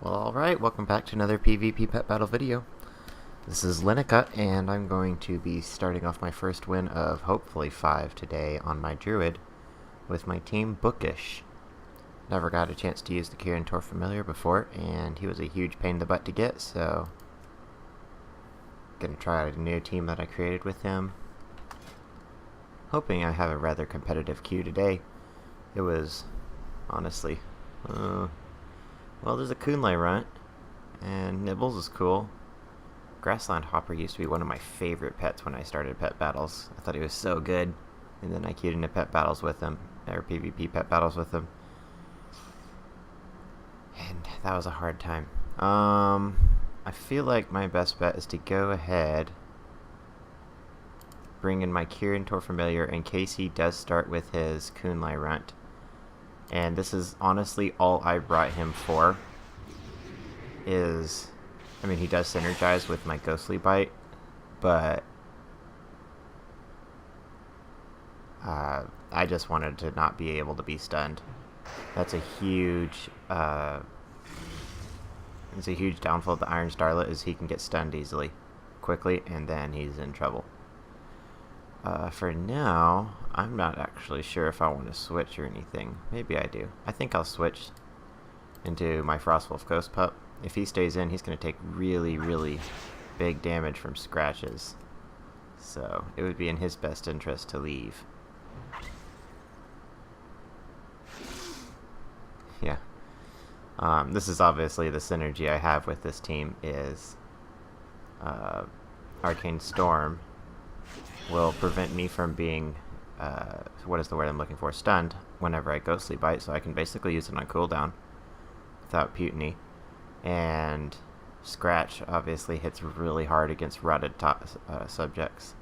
Well, alright, welcome back to another PvP pet battle video. This is Linica, and I'm going to be starting off my first win of hopefully 5 today on my druid with my team Bookish. Never got a chance to use the Kirin Familiar before, and he was a huge pain in the butt to get, so gonna try out a new team that I created with him. Hoping I have a rather competitive queue today. It was, honestly, well, there's a Kunlai runt, and Nibbles is cool. Grassland Hopper used to be one of my favorite pets when I started pet battles. I thought he was so good, and then I queued into pet battles with him, or PvP pet battles with him, and that was a hard time. I feel like my best bet is to go ahead, bring in my Kirin Familiar in case he does start with his Kunlai runt. And this is honestly all I brought him for. I mean, he does synergize with my Ghostly Bite, but I just wanted to not be able to be stunned. That's a huge downfall of the Iron Starlet, is he can get stunned easily, quickly, and then he's in trouble. For now, I'm not actually sure if I want to switch or anything. Maybe I do. I think I'll switch into my Frostwolf Ghost Pup. If he stays in, he's going to take really, really big damage from scratches. So, it would be in his best interest to leave. Yeah. This is obviously the synergy I have with this team is Arcane Storm will prevent me from being, what is the word I'm looking for, stunned whenever I Ghostly Bite, so I can basically use it on cooldown without Putiny. And Scratch obviously hits really hard against rotted subjects.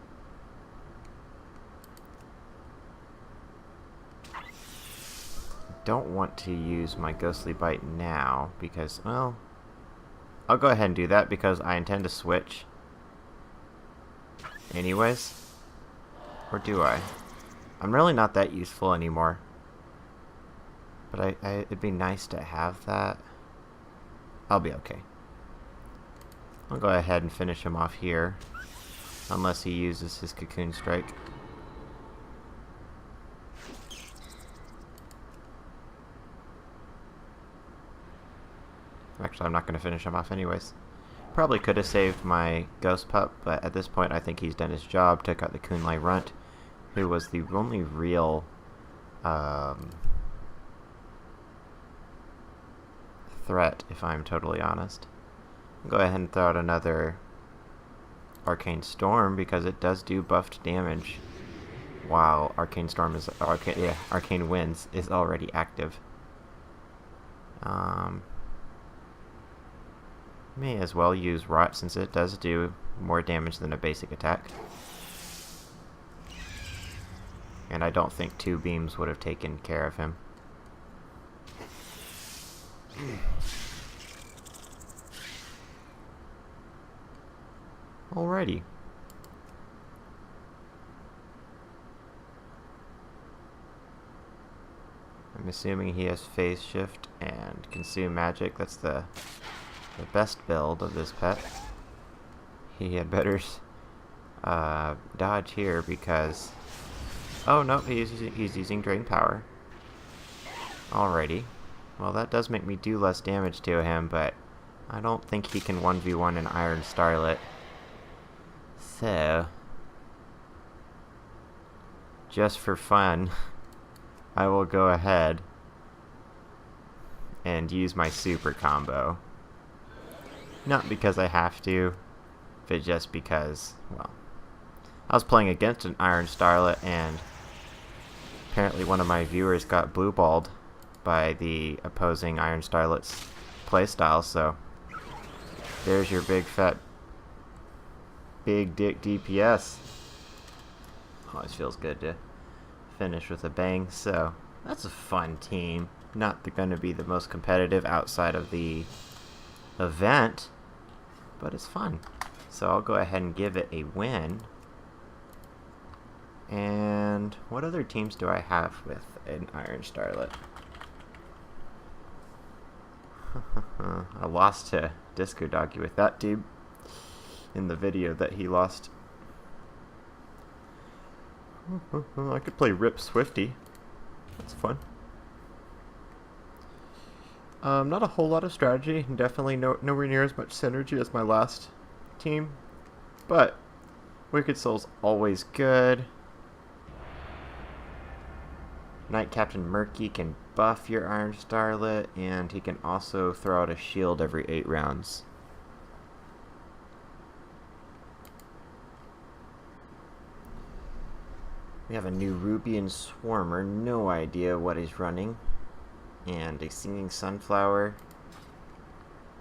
Don't want to use my Ghostly Bite now because, well, I'll go ahead and do that because I intend to switch anyways. Or do I? I'm really not that useful anymore. But it'd be nice to have that. I'll be okay. I'll go ahead and finish him off here. Unless he uses his Cocoon Strike. Actually, I'm not going to finish him off anyways. Probably could have saved my Ghost Pup, but at this point I think he's done his job. Took out the Kunlai runt, who was the only real threat, if I'm totally honest. I'll go ahead and throw out another Arcane Storm because it does do buffed damage while Arcane Winds is already active. May as well use Rot since it does do more damage than a basic attack. And I don't think 2 beams would have taken care of him. Alrighty. I'm assuming he has Phase Shift and Consume Magic. That's the best build of this pet. He had better dodge here because... Oh no, he's using Drain Power. Alrighty. Well, that does make me do less damage to him, but I don't think he can 1v1 an Iron Starlet. So, just for fun, I will go ahead and use my super combo. Not because I have to, but just because, well, I was playing against an Iron Starlet, and apparently one of my viewers got blue-balled by the opposing Iron Starlet's playstyle, so there's your big fat big dick DPS. Always feels good to finish with a bang, so that's a fun team. Not going to be the most competitive outside of the event, but it's fun. So I'll go ahead and give it a win. And what other teams do I have with an Iron Starlet? I lost to Disco Doggy with that dude in the video that he lost. I could play Rip Swifty. That's fun. Not a whole lot of strategy, and definitely nowhere near as much synergy as my last team, but Wicked Soul's always good. Knight Captain Murky can buff your Iron Starlet, and he can also throw out a shield every 8 rounds. We have a new Rubian Swarmer, no idea what he's running. And a Singing Sunflower.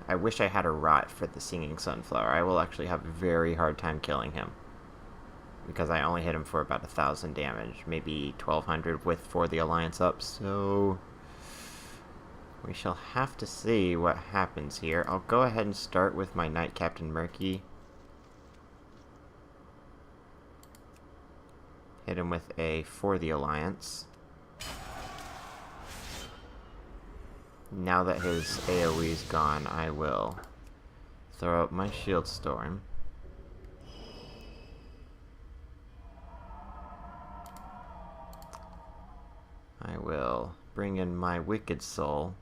I wish I had a Rot for the Singing Sunflower. I will actually have a very hard time killing him, because I only hit him for about 1,000 damage, maybe 1,200 for the Alliance up, so we shall have to see what happens here. I'll go ahead and start with my Knight Captain Murky. Hit him with a for the Alliance. Now that his AoE's gone, I will throw out my Shield Storm. I will bring in my Wicked Soul.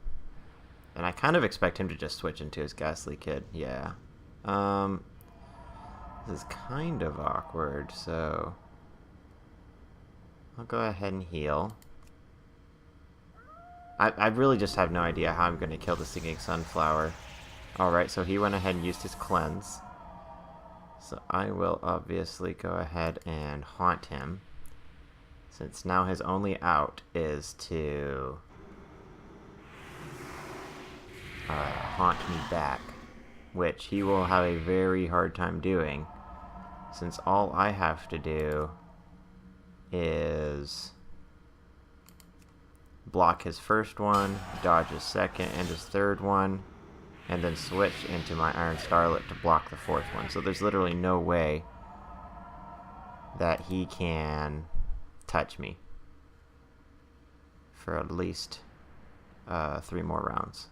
And I kind of expect him to just switch into his Ghastly Kid. Yeah. This is kind of awkward, so I'll go ahead and heal. I really just have no idea how I'm going to kill the Singing Sunflower. Alright, so he went ahead and used his Cleanse. So I will obviously go ahead and haunt him, since now his only out is to haunt me back, which he will have a very hard time doing, since all I have to do is block his first one, dodge his second and his third one, and then switch into my Iron Starlet to block the fourth one. So there's literally no way that he can touch me for at least 3 more rounds.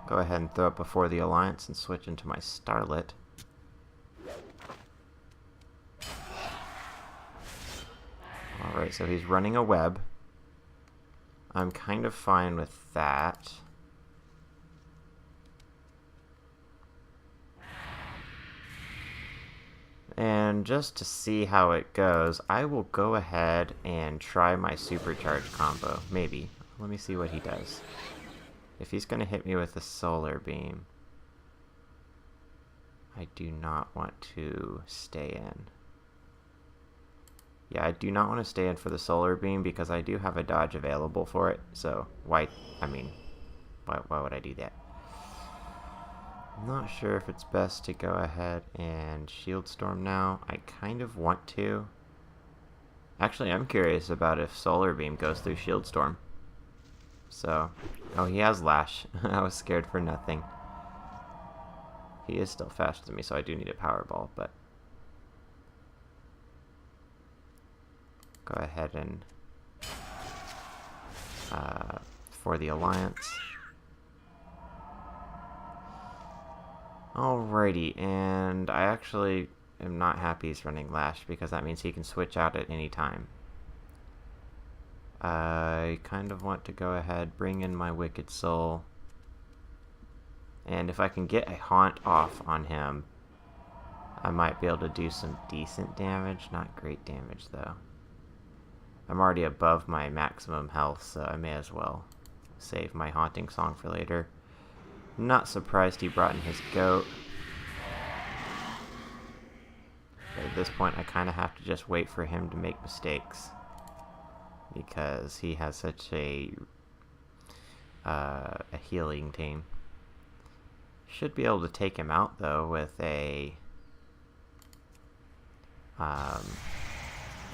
Go ahead and throw it before the Alliance and switch into my Starlet. Alright, so he's running a web. I'm kind of fine with that. And just to see how it goes, I will go ahead and try my supercharge combo. Maybe. Let me see what he does. If he's going to hit me with a solar beam, I do not want to stay in. Yeah, I do not want to stay in for the solar beam because I do have a dodge available for it. So why would I do that? I'm not sure if it's best to go ahead and Shield Storm now. I kind of want to. Actually, I'm curious about if solar beam goes through Shield Storm. So, oh, he has Lash. I was scared for nothing. He is still faster than me, so I do need a Powerball, but go ahead and for the Alliance. Alrighty, and I actually am not happy he's running Lash because that means he can switch out at any time. I kind of want to go ahead, bring in my Wicked Soul, and if I can get a Haunt off on him, I might be able to do some decent damage. Not great damage, though. I'm already above my maximum health, so I may as well save my Haunting Song for later. Not surprised he brought in his goat. But at this point, I kind of have to just wait for him to make mistakes, because he has such a healing team. Should be able to take him out, though, with a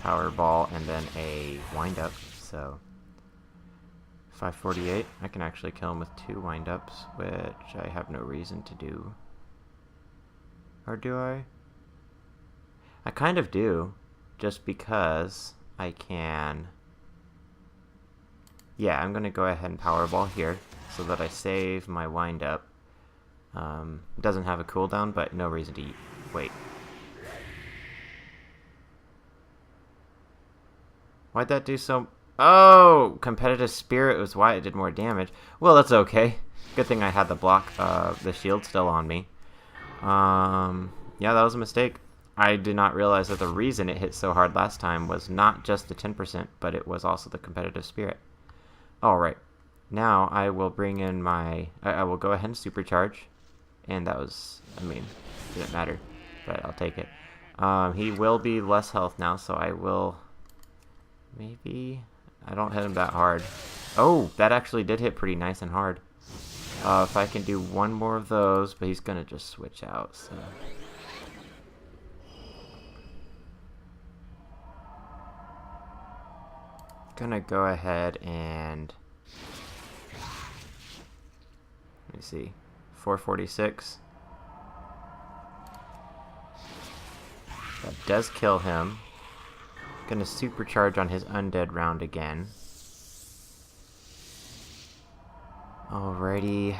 Powerball and then a wind-up. So 548, I can actually kill him with 2 wind-ups, which I have no reason to do. Or do I? I kind of do, just because I can yeah, I'm going to go ahead and Powerball here so that I save my wind up. It doesn't have a cooldown, but no reason to wait. Why'd that do so... Oh! Competitive Spirit was why it did more damage. Well, that's okay. Good thing I had the block, the shield still on me. Yeah, that was a mistake. I did not realize that the reason it hit so hard last time was not just the 10%, but it was also the Competitive Spirit. Alright. Now I will bring in my... I will go ahead and supercharge. And that was... I mean, didn't matter. But I'll take it. He will be less health now, so I will... Maybe... I don't hit him that hard. Oh, that actually did hit pretty nice and hard. If I can do one more of those, but he's gonna just switch out, so... Gonna go ahead and... Let me see. 446. That does kill him. Gonna supercharge on his undead round again. Alrighty.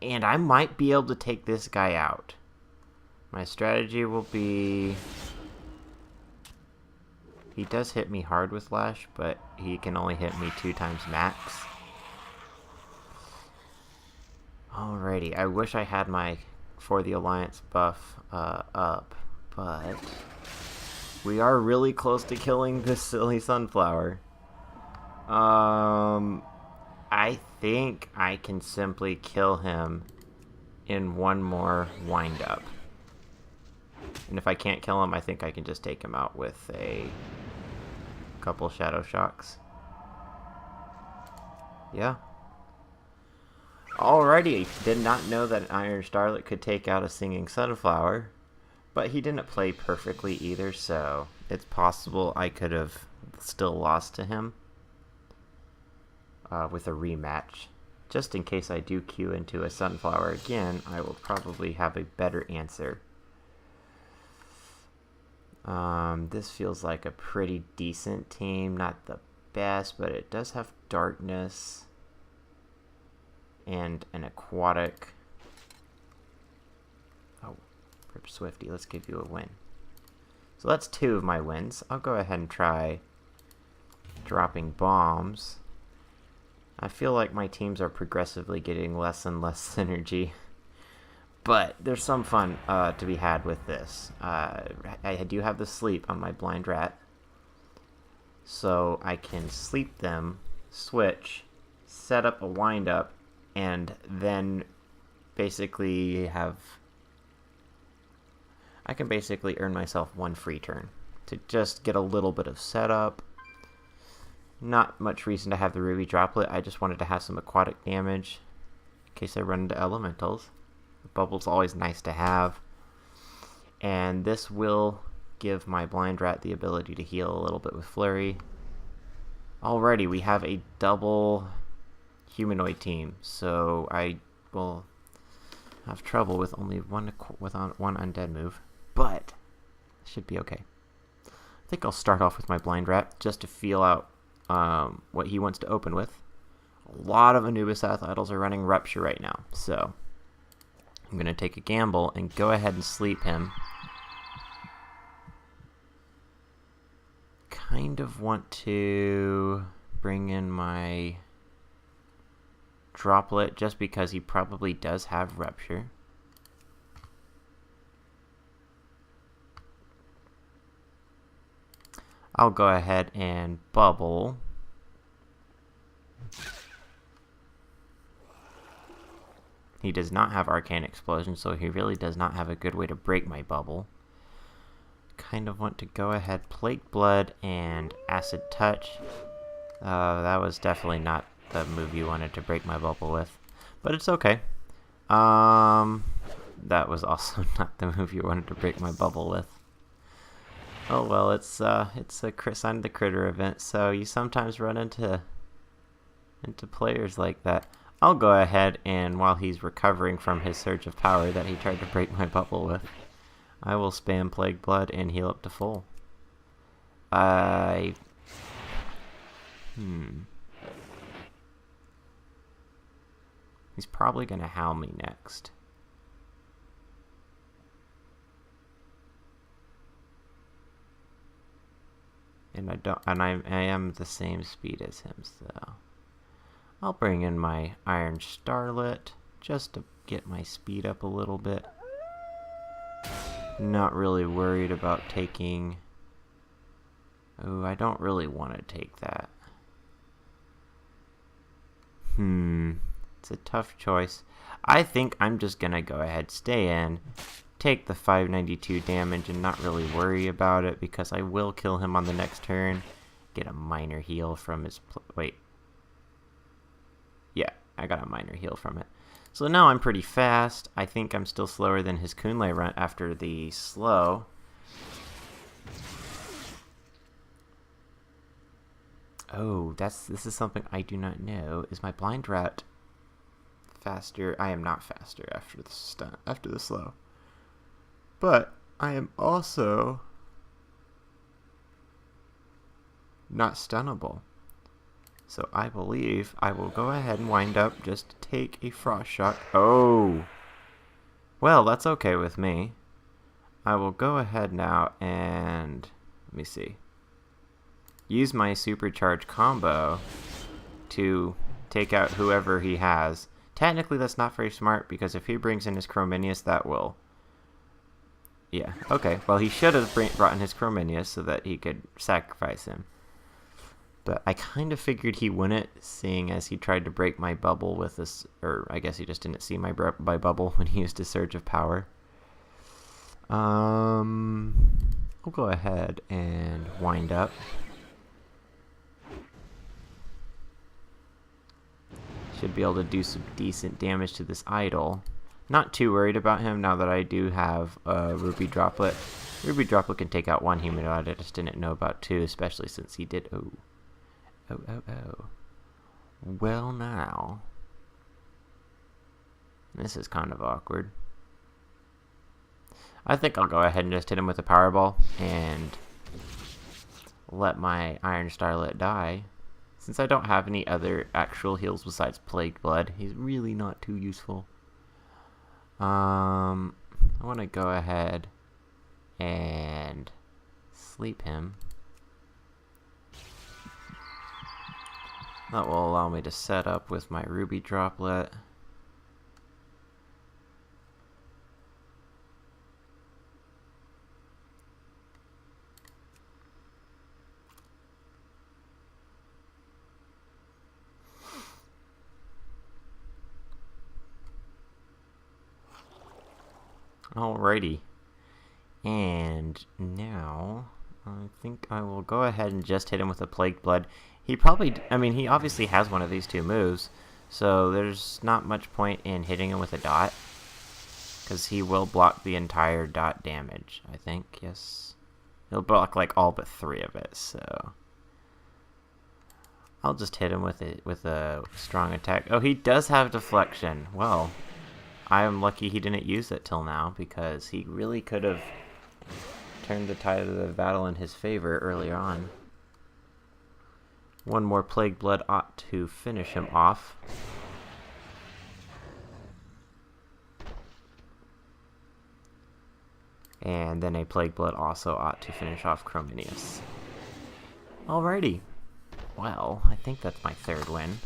And I might be able to take this guy out. My strategy will be... He does hit me hard with Lash, but he can only hit me 2 times max. Alrighty, I wish I had my For the Alliance buff up, but we are really close to killing this silly sunflower. I think I can simply kill him in one more wind-up. And if I can't kill him, I think I can just take him out with a couple Shadow Shocks. Yeah. Alrighty, did not know that an Iron Starlet could take out a Singing Sunflower, but he didn't play perfectly either, so it's possible I could have still lost to him with a rematch. Just in case I do queue into a Sunflower again, I will probably have a better answer. This feels like a pretty decent team, not the best, but it does have Darkness and an Aquatic. Oh, Rip Swifty, let's give you a win. So that's 2 of my wins. I'll go ahead and try dropping bombs. I feel like my teams are progressively getting less and less synergy. But there's some fun to be had with this. I do have the sleep on my blind rat. So I can sleep them, switch, set up a wind up, and then basically have... I can basically earn myself 1 free turn to just get a little bit of setup. Not much reason to have the Ruby Droplet. I just wanted to have some aquatic damage in case I run into elementals. Bubble's always nice to have. And this will give my blind rat the ability to heal a little bit with Flurry. Alrighty, we have a double humanoid team, so I will have trouble with only one undead move, but should be okay. I think I'll start off with my blind rat just to feel out what he wants to open with. A lot of Anubis Idols are running Rupture right now, so I'm going to take a gamble and go ahead and sleep him. Kind of want to bring in my Droplet just because he probably does have Rupture. I'll go ahead and bubble. He does not have Arcane Explosion, so he really does not have a good way to break my bubble. Kind of want to go ahead, Plague Blood and Acid Touch. That was definitely not the move you wanted to break my bubble with, but it's okay. That was also not the move you wanted to break my bubble with. Oh well, it's a sign of the Critter event, so you sometimes run into players like that. I'll go ahead and while he's recovering from his surge of power that he tried to break my bubble with, I will spam Plague Blood and heal up to full. I He's probably gonna howl me next. And I am the same speed as him, so I'll bring in my Iron Starlet just to get my speed up a little bit. Not really worried about taking... Oh, I don't really want to take that. It's a tough choice. I think I'm just gonna go ahead, stay in, take the 592 damage and not really worry about it, because I will kill him on the next turn. Get a minor heal from his... Wait. Yeah, I got a minor heal from it. So now I'm pretty fast. I think I'm still slower than his Kunlei run after the slow. Oh, this is something I do not know. Is my blind rat faster? I am not faster after the slow. But I am also not stunnable. So I believe I will go ahead and wind up just take a frost shock. Oh! Well, that's okay with me. I will go ahead now and... Let me see. Use my supercharge combo to take out whoever he has. Technically, that's not very smart, because if he brings in his Chrominius, that will... Yeah, okay. Well, he should have brought in his Chrominius so that he could sacrifice him. But I kind of figured he wouldn't, seeing as he tried to break my bubble with this... Or, I guess he just didn't see my bubble when he used a Surge of Power. I'll go ahead and wind up. Should be able to do some decent damage to this idol. Not too worried about him now that I do have a Ruby Droplet. Ruby Droplet can take out one humanoid. I just didn't know about two, especially since he did... Oh. Well, now. This is kind of awkward. I think I'll go ahead and just hit him with a Powerball and let my Iron Starlet die. Since I don't have any other actual heals besides Plague Blood, he's really not too useful. I want to go ahead and sleep him. That will allow me to set up with my Ruby Droplet. Alrighty. And now, I think I will go ahead and just hit him with a Plague Blood. He probably, I mean, he obviously has one of these two moves, so there's not much point in hitting him with a dot, because he will block the entire dot damage, I think, yes. He'll block, like, all but 3 of it, so... I'll just hit him with a strong attack. Oh, he does have deflection. Well, I am lucky he didn't use it till now, because he really could have turned the tide of the battle in his favor earlier on. One more Plague Blood ought to finish him off. And then a Plague Blood also ought to finish off Chrominius. Alrighty. Well, I think that's my 3rd win.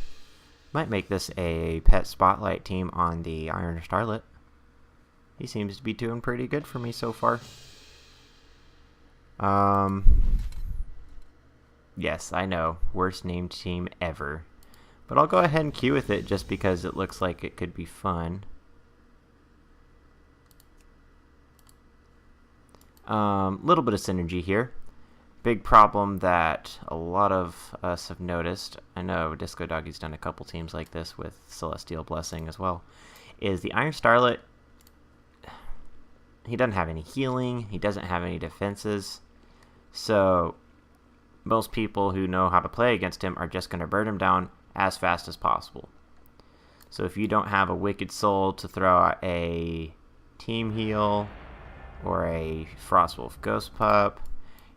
Might make this a pet spotlight team on the Iron Starlet. He seems to be doing pretty good for me so far. Yes, I know. Worst named team ever. But I'll go ahead and queue with it just because it looks like it could be fun. Little bit of synergy here. Big problem that a lot of us have noticed, I know Disco Doggy's done a couple teams like this with Celestial Blessing as well, is the Iron Starlet, he doesn't have any healing, he doesn't have any defenses, so most people who know how to play against him are just going to burn him down as fast as possible. So if you don't have a Wicked Soul to throw out a Team Heal or a Frostwolf Ghost Pup,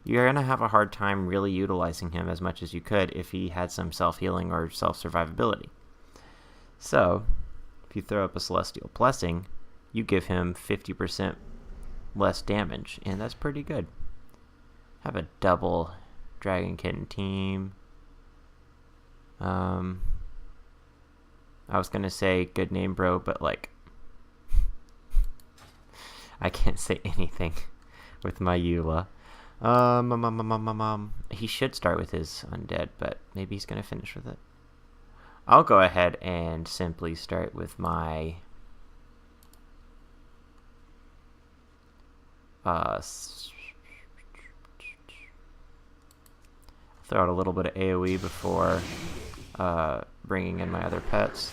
you're going to have a hard time really utilizing him as much as you could if he had some self-healing or self-survivability. So, if you throw up a Celestial Blessing, you give him 50% less damage, and that's pretty good. Have a double Dragon Kitten team. I was going to say good name, bro, but like, I can't say anything with my Eula. He should start with his undead, but maybe he's going to finish with it. I'll go ahead and simply start with my throw out a little bit of AoE before bringing in my other pets.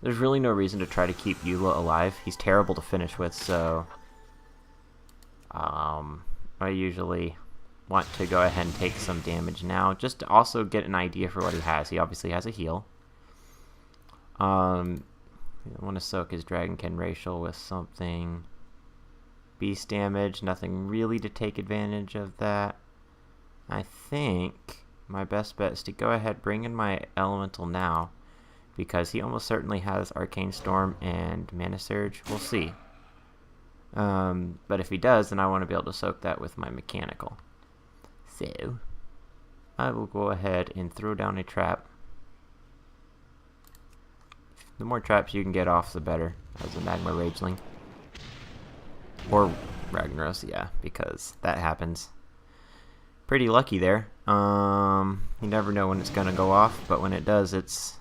There's really no reason to try to keep Eula alive. He's terrible to finish with, so I usually want to go ahead and take some damage now, just to also get an idea for what he has. He obviously has a heal. I want to soak his Dragonkin Racial with something. Beast damage, nothing really to take advantage of that. I think my best bet is to go ahead, bring in my Elemental now, because he almost certainly has Arcane Storm and Mana Surge. We'll see. But if he does, then I want to be able to soak that with my Mechanical. So, I will go ahead and throw down a trap. The more traps you can get off, the better, as a Magma Rageling. Or Ragnaros, yeah, because that happens. Pretty lucky there. You never know when it's going to go off, but when it does, it's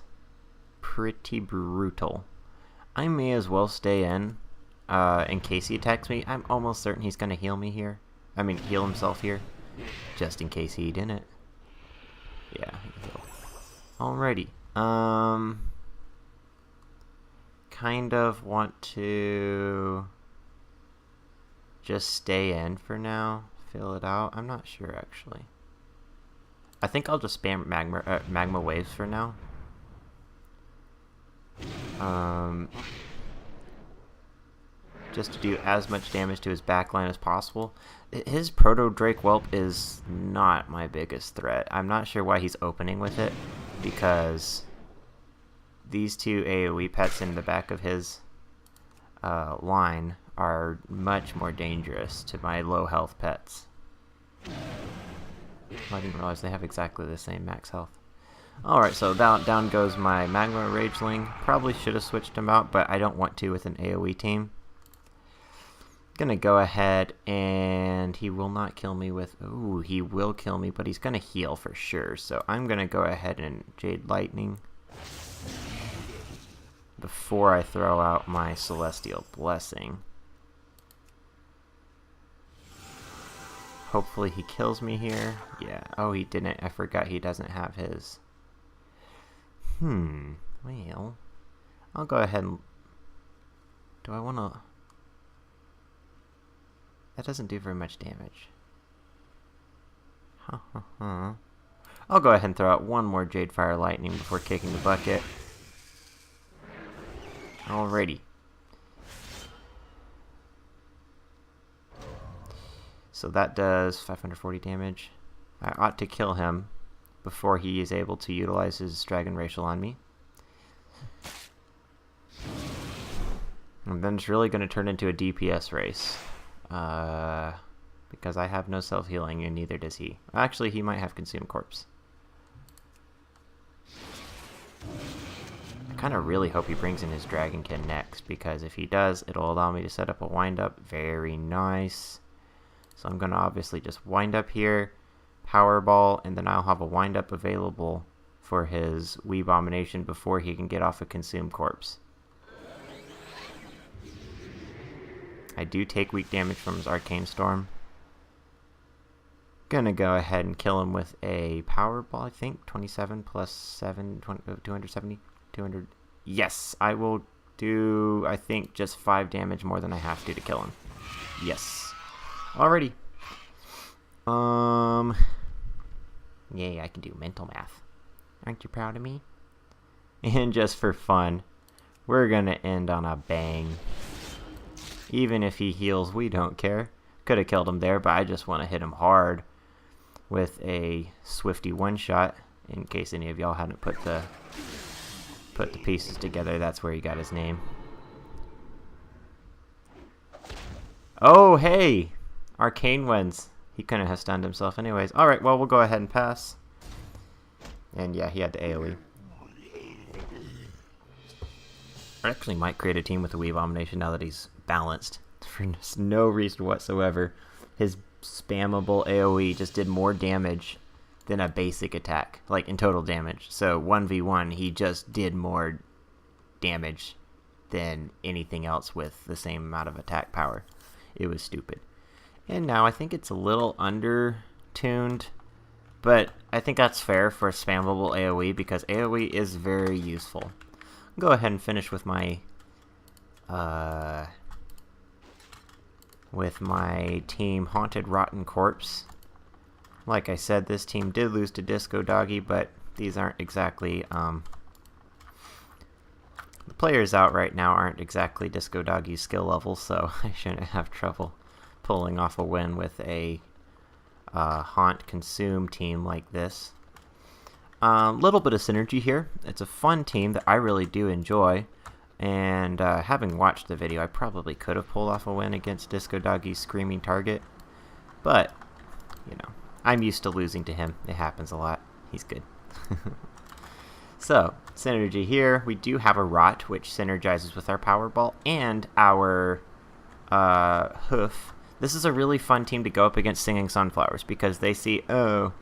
pretty brutal. I may as well stay in case he attacks me. I'm almost certain he's going to heal me here. I mean, heal himself here. Just in case he didn't. Yeah, he healed. Alrighty. Kind of want to just stay in for now. Fill it out. I'm not sure, actually. I think I'll just spam magma waves for now. Just to do as much damage to his backline as possible. His Proto Drake Whelp is not my biggest threat. I'm not sure why he's opening with it, because these two AoE pets in the back of his line are much more dangerous to my low health pets. I didn't realize they have exactly the same max health. Alright, so down goes my Magma Rageling. Probably should have switched him out, but I don't want to with an AoE team. Gonna go ahead, and he will not kill me with... Ooh, he will kill me, but he's gonna heal for sure. So I'm gonna go ahead and Jade Lightning before I throw out my Celestial Blessing. Hopefully he kills me here. Yeah. Oh, he didn't. I forgot he doesn't have his... Well, I'll go ahead and... Do I want to... That doesn't do very much damage. I'll go ahead and throw out one more Jade Fire Lightning before kicking the bucket. Alrighty. So that does 540 damage. I ought to kill him before he is able to utilize his Dragon Racial on me. And then it's really going to turn into a DPS race. Because I have no self-healing and neither does he. Actually, he might have Consume Corpse. I kind of really hope he brings in his Dragonkin next, because if he does, it'll allow me to set up a wind-up. Very nice. So I'm going to obviously just wind up here, Powerball, and then I'll have a wind-up available for his Weebomination before he can get off a Consume Corpse. I do take weak damage from his Arcane Storm. Gonna go ahead and kill him with a Powerball, I think. 27 plus 7, 270, 200. Yes, I will do, I think, just 5 damage more than I have to kill him. Yes. Alrighty. Yay, I can do mental math. Aren't you proud of me? And just for fun, we're gonna end on a bang. Even if he heals, we don't care. Could have killed him there, but I just want to hit him hard with a Swifty one-shot. In case any of y'all hadn't put the pieces together, that's where he got his name. Oh, hey! Arcane wins. He couldn't have stunned himself anyways. Alright, well, we'll go ahead and pass. And yeah, he had the AoE. I actually might create a team with the Wee Abomination now that he's balanced. For no reason whatsoever. His spammable AoE just did more damage than a basic attack. Like, in total damage. So, 1v1, he just did more damage than anything else with the same amount of attack power. It was stupid. And now I think it's a little under-tuned, but I think that's fair for spammable AoE because AoE is very useful. I'll go ahead and finish with my team Haunted Rotten Corpse. Like I said, this team did lose to Disco Doggy, but these aren't exactly the players out right now aren't exactly Disco Doggy's skill level, so I shouldn't have trouble pulling off a win with a Haunt Consume team like this. Little bit of synergy here. It's a fun team that I really do enjoy, and having watched the video, I probably could have pulled off a win against Disco Doggy's Screaming Target, but, you know, I'm used to losing to him. It happens a lot. He's good. So, synergy here. We do have a Rot, which synergizes with our Powerball and our Hoof. This is a really fun team to go up against Singing Sunflowers because they see, oh,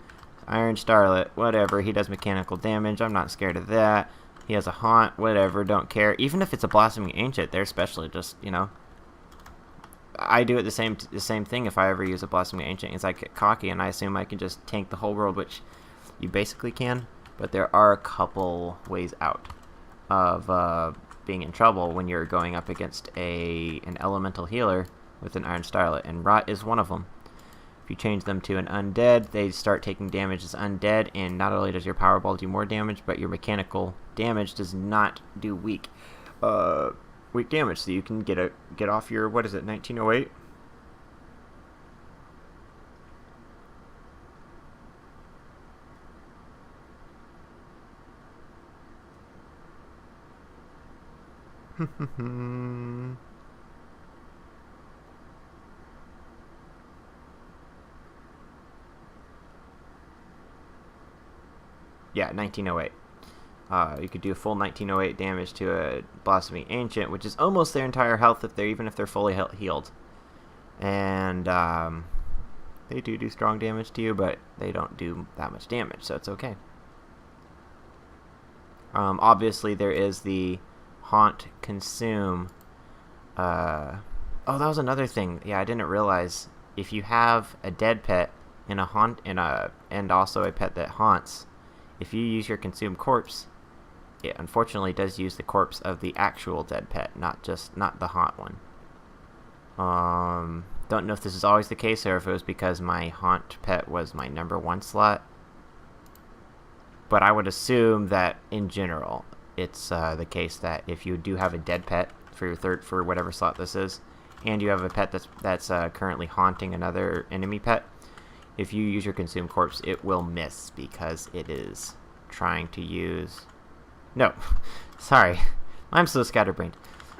Iron Starlet, whatever, he does mechanical damage, I'm not scared of that. He has a Haunt, whatever, don't care. Even if it's a Blossoming Ancient, they're especially just, you know, I do it the same thing if I ever use a Blossoming Ancient, is I get cocky and I assume I can just tank the whole world, which you basically can, but there are a couple ways out of being in trouble when you're going up against an elemental healer with an Iron Starlet, and Rot is one of them. If you change them to an Undead, they start taking damage as Undead, and not only does your Powerball do more damage, but your mechanical damage does not do weak damage, so you can get off your, what is it, 1908? Yeah, 1908. You could do a full 1908 damage to a Blossoming Ancient, which is almost their entire health even if they're fully healed. And they do strong damage to you, but they don't do that much damage, so it's okay. Obviously, there is the Haunt Consume. Oh, that was another thing. Yeah, I didn't realize if you have a dead pet and and also a pet that haunts, if you use your Consume Corpse, it unfortunately does use the corpse of the actual dead pet, not the haunt one. Don't know if this is always the case or if it was because my haunt pet was my #1 slot, but I would assume that in general it's the case that if you do have a dead pet for your for whatever slot this is, and you have a pet that's currently haunting another enemy pet, if you use your Consume Corpse, it will miss because it is trying to use... No, sorry. I'm so scatterbrained.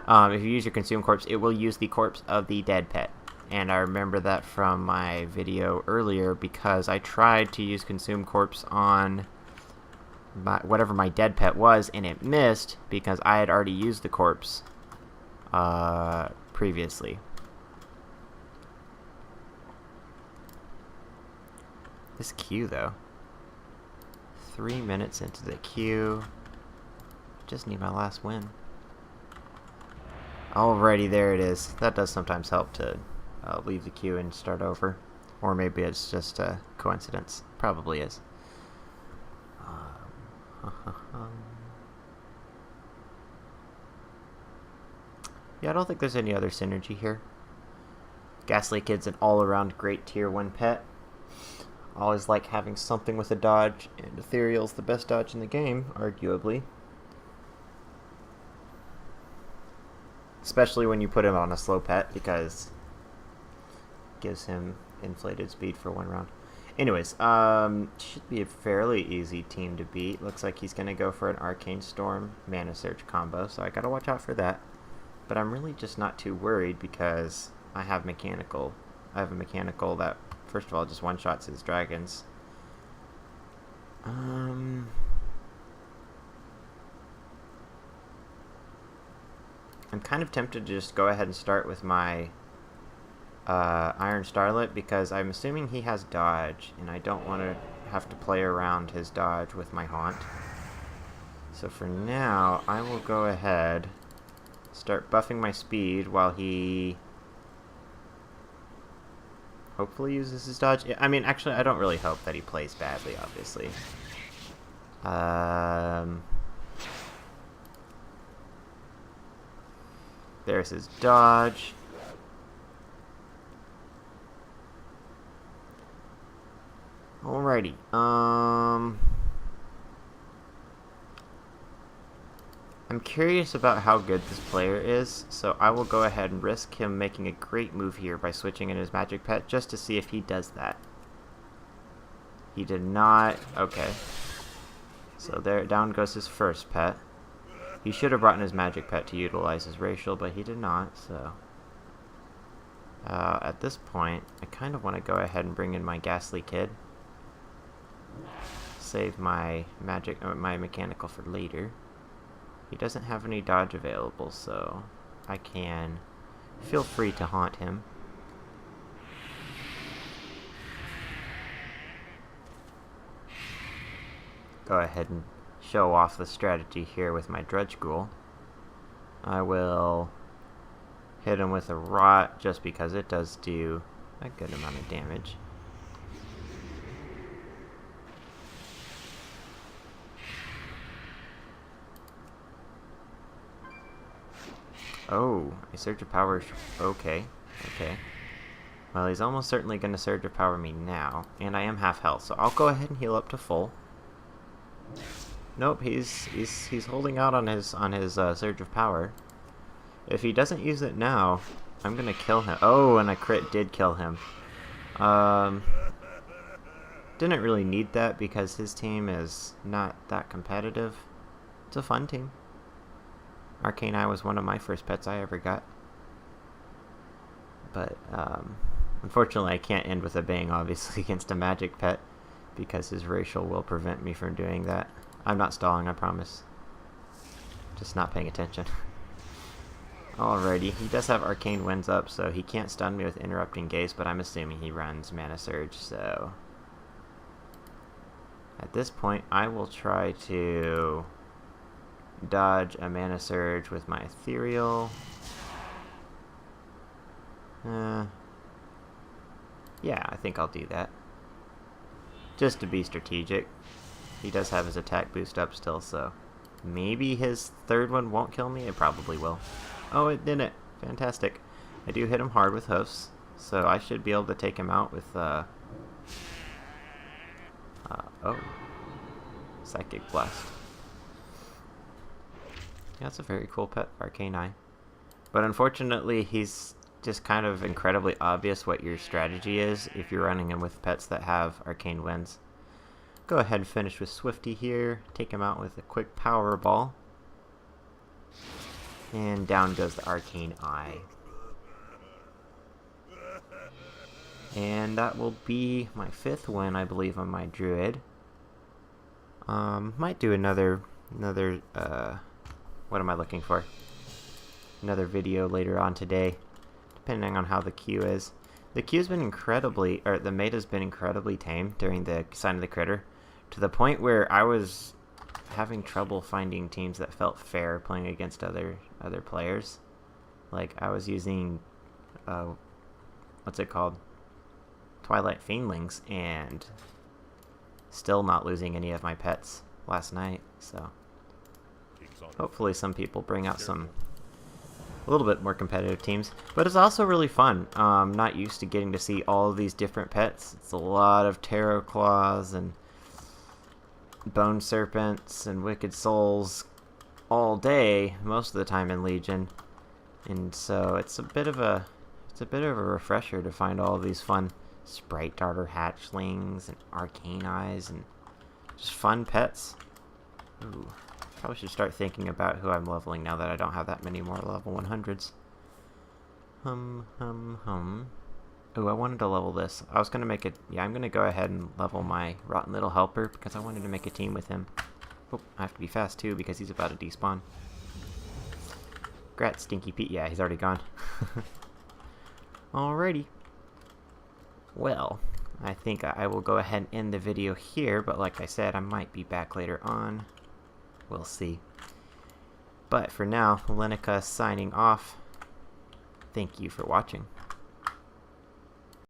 If you use your Consume Corpse, it will use the corpse of the dead pet. And I remember that from my video earlier because I tried to use Consume Corpse on whatever my dead pet was, and it missed because I had already used the corpse previously. This queue, though. 3 minutes into the queue. Just need my last win. Alrighty, there it is. That does sometimes help to leave the queue and start over. Or maybe it's just a coincidence. Probably is. Yeah, I don't think there's any other synergy here. Ghastly Kid's an all-around great tier 1 pet. Always like having something with a dodge, and Ethereal's the best dodge in the game, arguably. especially when you put him on a slow pet, because it gives him inflated speed for 1 round. Anyways, should be a fairly easy team to beat. Looks like he's going to go for an Arcane Storm Mana Surge combo, so I got to watch out for that. But I'm really just not too worried because I have Mechanical. I have a Mechanical that, first of all, just one-shots his dragons. I'm kind of tempted to just go ahead and start with my Iron Starlet, because I'm assuming he has dodge, and I don't want to have to play around his dodge with my Haunt. So for now, I will go ahead, start buffing my speed while he hopefully uses his dodge. I mean, actually, I don't really hope that he plays badly, obviously. There's his dodge. Alrighty. I'm curious about how good this player is, so I will go ahead and risk him making a great move here by switching in his magic pet just to see if he does that. He did not. Okay. So there, down goes his first pet. He should have brought in his magic pet to utilize his racial, but he did not, so at this point, I kind of want to go ahead and bring in my Ghastly Kid. Save my my Mechanical for later. He doesn't have any dodge available, so I can feel free to haunt him. Go ahead and show off the strategy here with my Drudge Ghoul. I will hit him with a Rot just because it does do a good amount of damage. Oh, a Surge of Power. Okay, okay. Well, he's almost certainly going to Surge of Power me now, and I am half health, so I'll go ahead and heal up to full. Nope, he's holding out on his Surge of Power. If he doesn't use it now, I'm gonna kill him. Oh, and a crit did kill him. Didn't really need that because his team is not that competitive. It's a fun team. Arcane Eye was one of my first pets I ever got. But, unfortunately I can't end with a bang, obviously, against a magic pet, because his racial will prevent me from doing that. I'm not stalling, I promise. Just not paying attention. Alrighty, he does have Arcane Winds up, so he can't stun me with Interrupting Gaze, but I'm assuming he runs Mana Surge, so at this point I will try to dodge a Mana Surge with my Ethereal. Yeah, I think I'll do that. Just to be strategic. He does have his attack boost up still, so maybe his third one won't kill me. It probably will. Oh, it didn't. Fantastic. I do hit him hard with hoofs, so I should be able to take him out with, oh. Psychic Blast. Yeah, that's a very cool pet, Arcane Eye. But unfortunately, he's just kind of incredibly obvious what your strategy is if you're running him with pets that have Arcane Winds. Go ahead and finish with Swifty here. Take him out with a quick Power Ball. And down goes the Arcane Eye. And that will be my 5th win, I believe, on my Druid. Might do another, what am I looking for? Another video later on today, depending on how the queue is. The queue's been incredibly, or the meta's been incredibly tame during the Sign of the Critter, to the point where I was having trouble finding teams that felt fair playing against other players. Like, I was using, what's it called? Twilight Fiendlings, and still not losing any of my pets last night, so hopefully some people bring out a little bit more competitive teams. But it's also really fun. Not used to getting to see all of these different pets. It's a lot of Tarot Claws and Bone Serpents and Wicked Souls all day, most of the time in Legion. And so it's a bit of a refresher to find all of these fun sprite darter hatchlings and arcane eyes and just fun pets. Ooh, probably should start thinking about who I'm leveling now that I don't have that many more level 100s. Ooh, I wanted to level this. I was gonna make it. Yeah, I'm gonna go ahead and level my rotten little helper because I wanted to make a team with him. Oh, I have to be fast too because he's about to despawn. Grat, Stinky Pete. Yeah, he's already gone. Alrighty. Well, I think I will go ahead and end the video here, but like I said, I might be back later on. We'll see. But for now, Lenica signing off. Thank you for watching.